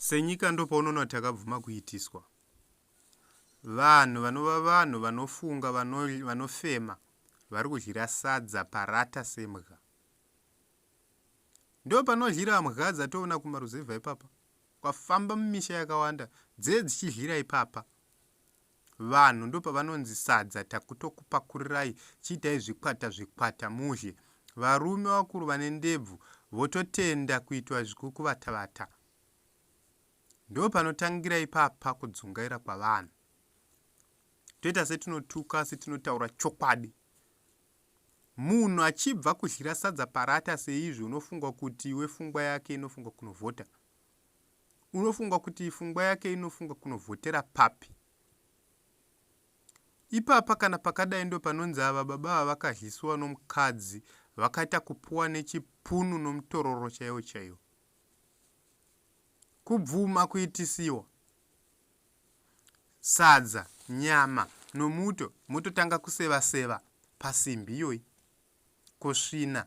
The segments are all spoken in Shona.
Senyika ndo paunoona takabvuma kuitiswa. Vanhu vanova vanhu vanofunga, vanofema, vari kudyira sadza parata semhya. Ndo panodyira mhya dzatoona kumaruzevha ipapa. Kwafamba mumisha yakawanda dzichidyira ipapa. Vanhu ndo pavanonzi sadza takutokupakurirai, chiitai zvikwata mudye. Varume vakuru vane ndebvu vototenda kuitwa zvikukuvatavata. Ndo panotangira ipapa kudzungaira kwavanhu. Toita setinotuka, setinotaura chokwadi. Munhu achibva kudyira sadza parata seizvi, unofunga kuti iwe pfungwa yake inofunga kunovhota. Unofunga kuti pfungwa yake inofunga kunovhotera papi. Ipapa kana pakadai ndo panonzi ava baba vakadliswa nomukadzi, vakaita kupuwa nechipunu nomutororo chaiwo. Kubvuma kuitisiwa. Sadza, nyama nomuto mototanga kuseva pasimbi iyoyi. Kusvina.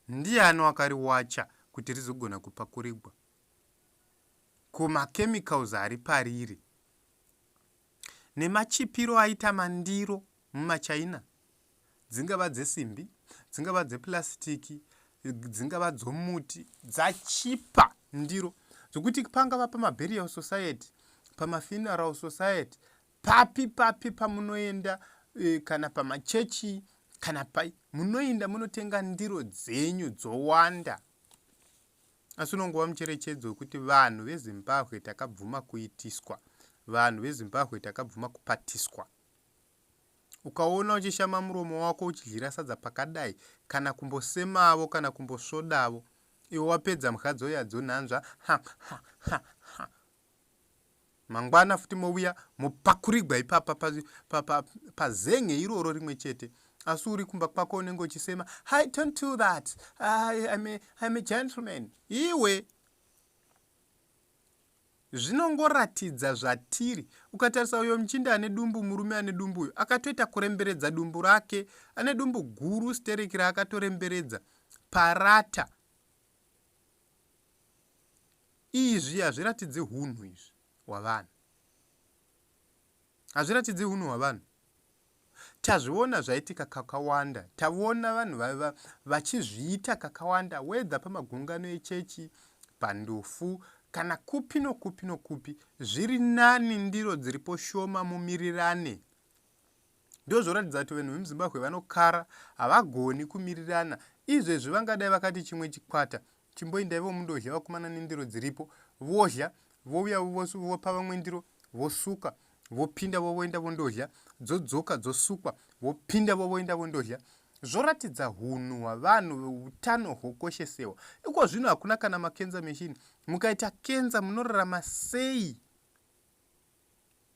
Ndiani wakariwacha kuti rizogona kupakurirwa. Kumakemicals ari pariri. Nemachipiro aita mandiro mumaChina. Dzingava dzesimbi, dzingava dzepurasitiki, dzingava dzomuti, dzachipa ndiro. Zvokuti pangava pamaburial society, pamafuneral society, papi pamunoenda, kana pamachechi, kana munoenda munotenga ndiro dzenyu dzowanda. Asi unongova mucherechedzo wekuti vanhu veZimbabwe takabvuma kuitiswa. Vanhu veZimbabwe takabvuma kupatiswa. Ukaona uchishama muromo wako uchidyira sadza pakadai, kana kumbosemavo kana kumbosvodavo, iwe wapedza mhya dzoya dzonhanzva, mangwana futi mouya mopakurirwa ipapa pazen'e iroro rimwe chete. Asi uri kumba kwako unenge uchisema, I don't do that, I'm a gentleman. Iwe zvinongoratidza zvatiri. Ukatarisa uyo muchinda ane dumbu, murume ane dumbu uyo akatoita kuremberedza dumbu rake, ane dumbu guru stereki raakatoremberedza parata. Izvi hazviratidzi hunhu izvi hwavanhu. Hazviratidzi hunhu hwavanhu. Tazviona zvaitika kakawanda. Taona vanhu vachizviita kakawanda, wedha pamagungano echechi, pandufu, kana kupi nokupi. Zviri nani ndiro dziripo shoma mumirirane. Ndo zvoratidza kuti vanhu vemuZimbabwe vanokara, havagoni kumirirana. Izvezvi vangadai vakati chimwe chikwata, chimboendai vomundodya vakumana nendiro dziripo, vodya, vouya vopa vamwe ndiro, vosuka, vopinda voenda vondodya, dzodzoka dzosukwa, vopinda voenda vondodya. Zvoratidza hunhu hwavanhu, utano hwokoshesewa. Iko zvino hakuna kana makenza meshini. Mukaita kenza munorarama sei?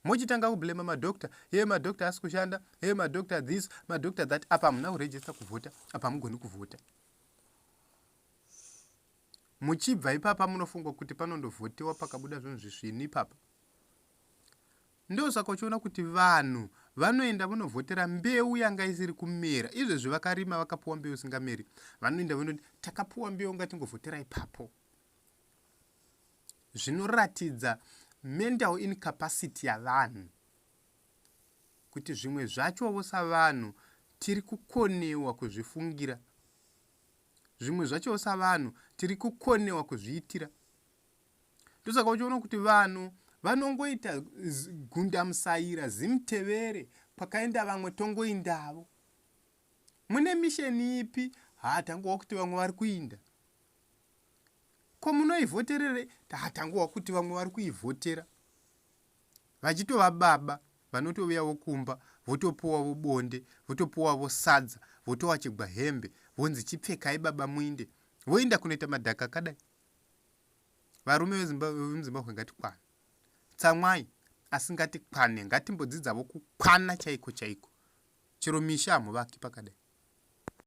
Mochitanga kublema madokta, madokta asi kushanda, madokta this, madokta that. Apa hamuna kuregister kuvhota, apa hamugoni kuvhota. Muchibva ipapa munofunga kuti panondovhotewa pakabuda zvinhu zvisvini ipapa. Ndo saka uchiona kuti vanhu vanoenda vonovhotera mbeu yanga isiri kumera. Izvezvi vakarima vakapuwa mbeu singameri. Vanoenda vonoti takapuwa mbeu ngatingovhotera ipapo. Zvinoratidza mental incapacity yavanhu. Kuti zvimwe zvacho savanhu tiri kukonewa kuzvifungira. Zvimwe zvacho savanhu tiri kukonewa kuzviitira. Ndosaka uchiona kuti vanhu vanongoita gundamusaira zimutevere, pakaenda vamwe tongoindavo. Mune misheni ipi? Tangowa kuti vamwe vari kuinda. Ko munoivhoterere? Tangowa kuti vamwe vari kuivhotera. Vachitova baba vanotovia vokumba, votopuwa vobonde, votopuwa vosadza, votowa chigwa hembe, vonzi chipfekai baba muinde, voenda kunoita madhaka kadai. Varume veZimbabwe ngatikwane. Tsamwai asingati kwane, ngatimbodzidzavo kukwana chaiko. Chero misha hamuvaki pakadai.